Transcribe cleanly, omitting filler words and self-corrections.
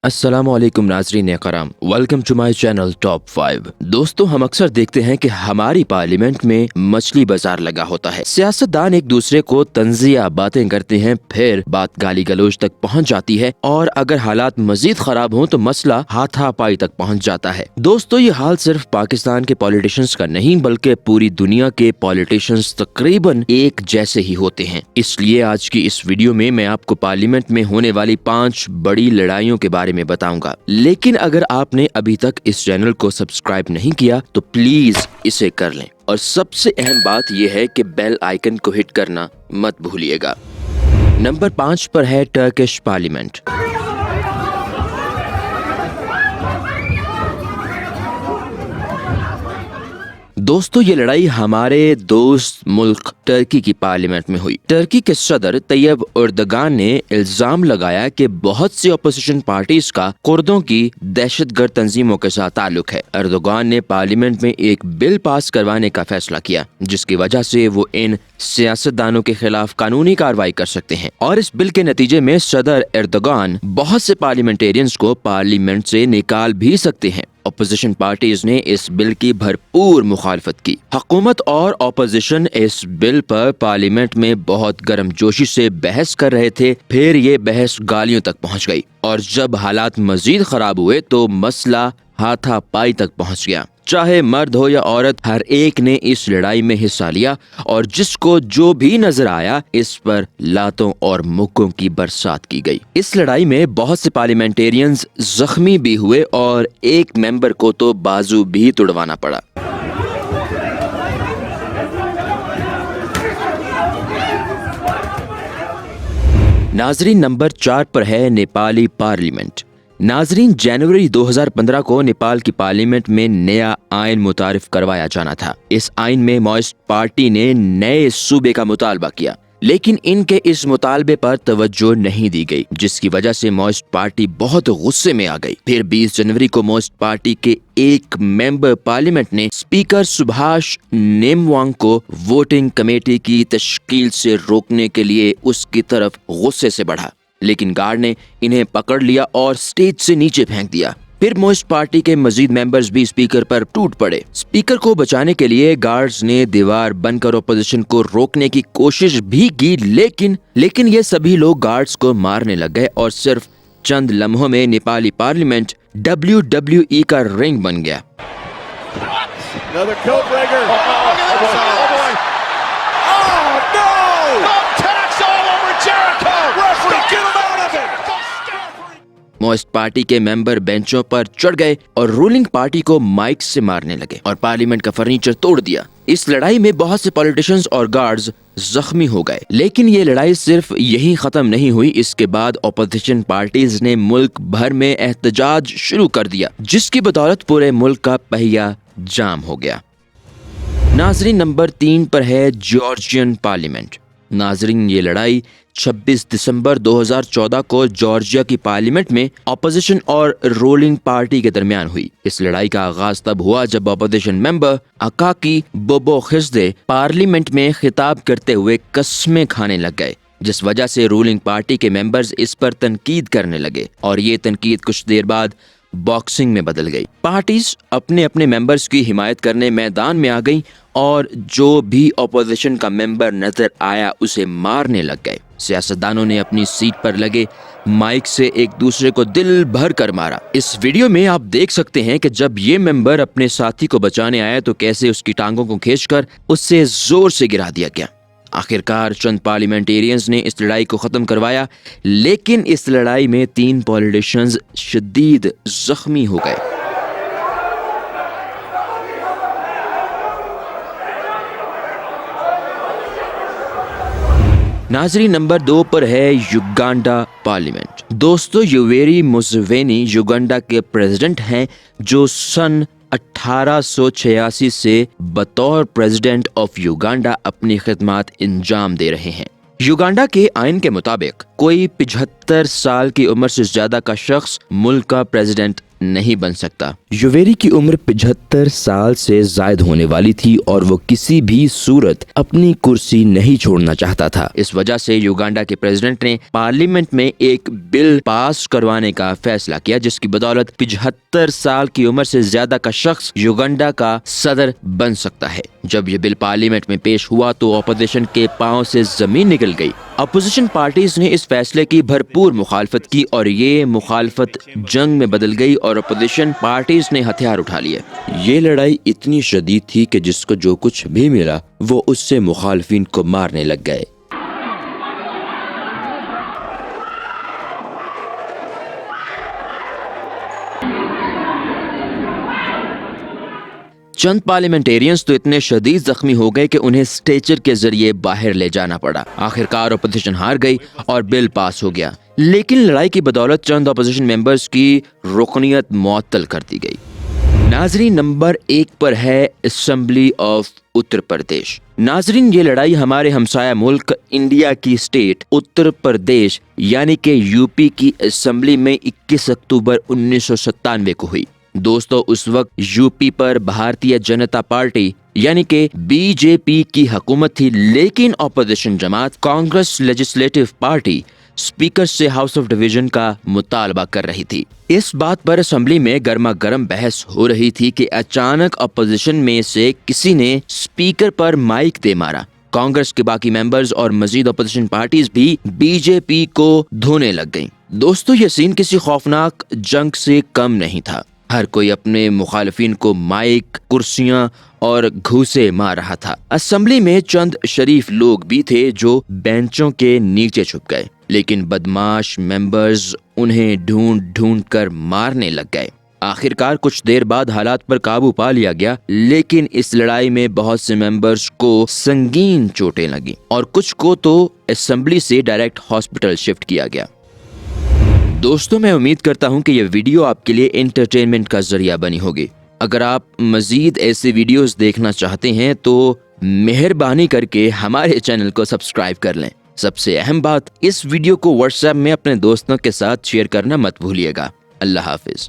अस्सलामुअलैकुम नाज़रीन करम, welcome to my channel top 5। दोस्तों, हम अक्सर देखते हैं कि हमारी पार्लियामेंट में मछली बाजार लगा होता है। सियासतदान एक दूसरे को तंजिया बातें करते हैं, फिर बात गाली गलौज तक पहुंच जाती है और अगर हालात मजीद खराब हों तो मसला हाथापाई तक पहुंच जाता है। दोस्तों, ये हाल सिर्फ पाकिस्तान के पॉलिटिशियंस का नहीं बल्कि पूरी दुनिया के पॉलिटिशियंस तकरीबन एक जैसे ही होते हैं। इसलिए आज की इस वीडियो में मैं आपको पार्लियामेंट में होने वाली 5 बड़ी लड़ाइयों के बारे में बताऊंगा। लेकिन अगर आपने अभी तक इस चैनल को सब्सक्राइब नहीं किया तो प्लीज इसे कर लें और सबसे अहम बात यह है कि बेल आइकन को हिट करना मत भूलिएगा। नंबर 5 पर है टर्किश पार्लियामेंट। दोस्तों, ये लड़ाई हमारे दोस्त मुल्क टर्की की पार्लियामेंट में हुई। टर्की के सदर तैयब एर्दोगान ने इल्जाम लगाया कि बहुत सी अपोजिशन पार्टीज का कुर्दों की दहशतगर्द तंजीमों के साथ ताल्लुक है। एर्दोगान ने पार्लियामेंट में एक बिल पास करवाने का फैसला किया जिसकी वजह से वो इन सियासतदानों के खिलाफ कानूनी कार्रवाई कर सकते हैं और इस बिल के नतीजे में सदर एर्दोगान बहुत से पार्लियामेंटेरियंस को पार्लियामेंट से निकाल भी सकते हैं। अपोजिशन पार्टीज ने इस बिल की भरपूर मुखालफत की। हुकूमत और अपोजिशन इस बिल पर पार्लियामेंट में बहुत गर्मजोशी से बहस कर रहे थे। फिर ये बहस गालियों तक पहुंच गई और जब हालात मजीद खराब हुए तो मसला हाथापाई तक पहुंच गया। चाहे मर्द हो या औरत, हर एक ने इस लड़ाई में हिस्सा लिया और जिसको जो भी नजर आया इस पर लातों और मुक्कों की बरसात की गई। इस लड़ाई में बहुत से पार्लियामेंटेरियंस जख्मी भी हुए और एक मेंबर को तो बाजू भी तुड़वाना पड़ा। नाजरीन, नंबर 4 पर है नेपाली पार्लियामेंट। नाजरीन, जनवरी 2015 को नेपाल की पार्लियामेंट में नया आइन मुतारिफ करवाया जाना था। इस आइन में माओइस्ट पार्टी ने नए सूबे का मुतालबा किया, लेकिन इनके इस मुतालबे पर तवज्जो नहीं दी गई जिसकी वजह से माओइस्ट पार्टी बहुत गुस्से में आ गई। फिर 20 जनवरी को माओइस्ट पार्टी के एक मेंबर पार्लियामेंट ने स्पीकर सुभाष नेमवांग को वोटिंग कमेटी की तश्कील से रोकने के लिए उसकी तरफ गुस्से से बढ़ा, लेकिन गार्ड ने इन्हें पकड़ लिया और स्टेज से नीचे फेंक दिया। फिर माओइस्ट पार्टी के मजीद मेंबर्स भी स्पीकर पर टूट पड़े। स्पीकर को बचाने के लिए गार्ड्स ने दीवार बनकर अपोजिशन को रोकने की कोशिश भी की, लेकिन ये सभी लोग गार्ड्स को मारने लग गए और सिर्फ चंद लम्हों में नेपाली पार्लियामेंट WWE का रिंग बन गया। माओइस्ट पार्टी के मेंबर बेंचों पर चढ़ गए और रूलिंग पार्टी को माइक से मारने लगे और पार्लियामेंट का फर्नीचर तोड़ दिया। इस लड़ाई में बहुत से पॉलिटिशियंस और गार्ड्स जख्मी हो गए, लेकिन ये लड़ाई सिर्फ यही खत्म नहीं हुई। इसके बाद अपोजिशन पार्टीज ने मुल्क भर में एहतजाज शुरू कर दिया जिसकी बदौलत पूरे मुल्क का पहिया जाम हो गया। नाजरीन, नंबर 3 पर है जॉर्जियन पार्लियामेंट। नाजरीन, ये लड़ाई 26 दिसंबर 2014 को जॉर्जिया की पार्लियामेंट में अपोजिशन और रूलिंग पार्टी के दरमियान हुई। इस लड़ाई का आगाज तब हुआ जब अपोजिशन मेंबर अकाकी बोबोखिज्दे पार्लियामेंट में खिताब करते हुए कस्में खाने लग गए, जिस वजह से रूलिंग पार्टी के मेंबर्स इस पर तनकीद करने लगे और ये तनकीद कुछ देर बाद बॉक्सिंग में बदल गई। पार्टीज अपने अपने मेंबर्स की हिमायत करने मैदान में आ गई और जो भी अपोजिशन का मेंबर नजर आया उसे मारने लग गए। सियासतदानों ने अपनी सीट पर लगे माइक से एक दूसरे को दिल भर कर मारा। इस वीडियो में आप देख सकते हैं कि जब ये मेंबर अपने साथी को बचाने आया तो कैसे उसकी टांगों को खींचकर उससे जोर से गिरा दिया गया। आखिरकार चंद पार्लियामेंटेरियंस ने इस लड़ाई को खत्म करवाया, लेकिन इस लड़ाई में 3 पॉलिटिशियंस शदीद जख्मी हो गए। नाजरीन, नंबर 2 पर है युगांडा पार्लियामेंट। दोस्तों, योवेरी मुसेवेनी युगांडा के प्रेसिडेंट हैं जो सन 1886 से बतौर प्रेसिडेंट ऑफ युगांडा अपनी खिदमत इंजाम दे रहे हैं। युगांडा के आइन के मुताबिक कोई 75 साल की उम्र से ज्यादा का शख्स मुल्क का प्रेसिडेंट نہیں بن سکتا۔ یوویری کی عمر 75 سال سے زائد ہونے والی تھی اور وہ کسی بھی صورت اپنی کرسی نہیں چھوڑنا چاہتا تھا۔ اس وجہ سے یوگانڈا کے پریزیڈنٹ نے پارلیمنٹ میں ایک بل پاس کروانے کا فیصلہ کیا جس کی بدولت 75 سال کی عمر سے زیادہ کا شخص یوگانڈا کا صدر بن سکتا ہے۔ جب یہ بل پارلیمنٹ میں پیش ہوا تو اپوزیشن کے پاؤں سے زمین نکل گئی۔ اپوزیشن پارٹیز نے اس فیصلے کی بھرپور مخالفت کی اور یہ مخالفت جنگ میں بدل گئی اور اپوزیشن پارٹیز نے ہتھیار اٹھا لیے۔ یہ لڑائی اتنی شدید تھی کہ جس کو جو کچھ بھی ملا وہ اس سے مخالفین کو مارنے لگ گئے۔ چند پارلیمنٹیرینز تو اتنے شدید زخمی ہو گئے کہ انہیں اسٹریچر کے ذریعے باہر لے جانا پڑا۔ آخرکار اپوزیشن ہار گئی اور بل پاس ہو گیا، لیکن لڑائی کی بدولت چند اپوزیشن ممبرز کی رکنیت معطل کر دی گئی۔ ناظرین، نمبر 1 پر ہے اسمبلی آف اتر پردیش۔ ناظرین، یہ لڑائی ہمارے ہمسایہ ملک انڈیا کی اسٹیٹ اتر پردیش یعنی کہ یو پی کی اسمبلی میں 21 اکتوبر 1997 کو ہوئی۔ دوستو، اس وقت یو پی پر بھارتیہ جنتا پارٹی یعنی کہ بی جے پی کی حکومت تھی، لیکن اپوزیشن جماعت کانگریس لیجسلیٹو پارٹی اسپیکر سے ہاؤس آف ڈویژن کا مطالبہ کر رہی تھی۔ اس بات پر اسمبلی میں گرما گرم بحث ہو رہی تھی کہ اچانک اپوزیشن میں سے کسی نے اسپیکر پر مائک دے مارا۔ کانگریس کے باقی ممبرز اور مزید اپوزیشن پارٹیز بھی بی جے پی کو دھونے لگ گئیں۔ دوستو، یہ سین کسی خوفناک جنگ سے کم نہیں تھا۔ ہر کوئی اپنے مخالفین کو مائک، کرسیاں اور گھوسے مار رہا تھا۔ اسمبلی میں چند شریف لوگ بھی تھے جو بینچوں کے نیچے چھپ گئے، لیکن بدماش ممبرز انہیں ڈھونڈ ڈھونڈ کر مارنے لگ گئے۔ آخرکار کچھ دیر بعد حالات پر قابو پا لیا گیا، لیکن اس لڑائی میں بہت سے ممبرز کو سنگین چوٹیں لگیں اور کچھ کو تو اسمبلی سے ڈائریکٹ ہاسپٹل شفٹ کیا گیا۔ دوستو، میں امید کرتا ہوں کہ یہ ویڈیو آپ کے لیے انٹرٹینمنٹ کا ذریعہ بنی ہوگی۔ اگر آپ مزید ایسے ویڈیوز دیکھنا چاہتے ہیں تو مہربانی کر کے ہمارے چینل کو سبسکرائب کر لیں۔ سب سے اہم بات، اس ویڈیو کو واٹس ایپ میں اپنے دوستوں کے ساتھ شیئر کرنا مت بھولیے گا۔ اللہ حافظ۔